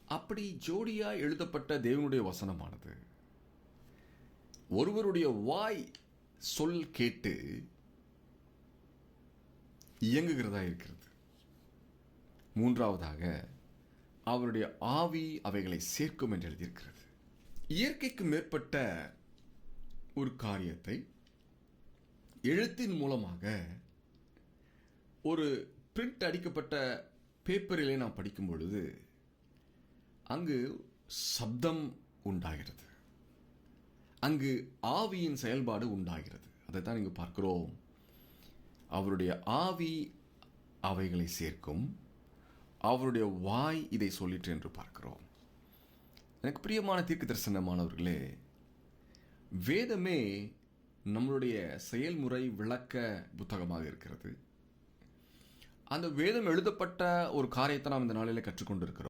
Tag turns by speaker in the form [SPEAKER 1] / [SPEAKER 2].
[SPEAKER 1] அப்படி ஜோடியா எழுதப்பட்ட தேவனுடைய வசனமானது ஒருவருடைய வாய் சொல் கேட்டு இயங்குகிறதா இருக்கிறது. மூன்றாவதாக அவருடைய ஆவி அவைகளை சேர்க்கும் என்று எழுதியிருக்கிறது. இயற்கைக்கு மேற்பட்ட ஒரு காரியத்தை எழுத்தின் மூலமாக ஒரு பிரிண்ட் அடிக்கப்பட்ட பேப்பரிலே நாம் படிக்கும் பொழுது அங்கு சப்தம் உண்டாகிறது, அங்கு ஆவியின் செயல்பாடு உண்டாகிறது. அதைத்தான் இங்கு பார்க்கிறோம். அவருடைய ஆவி அவைகளை சேர்க்கும், அவருடைய வாய் இதை சொல்லிற்று என்று பார்க்கிறோம். எனக்கு பிரியமான தீர்க்க தரிசனமானவர்களே, வேதமே நம்மளுடைய செயல்முறை விளக்க புத்தகமாக இருக்கிறது. அந்த வேதம் எழுதப்பட்ட ஒரு காரியத்தை நாம் இந்த நாளில் கற்றுக்கொண்டிருக்கிறோம்.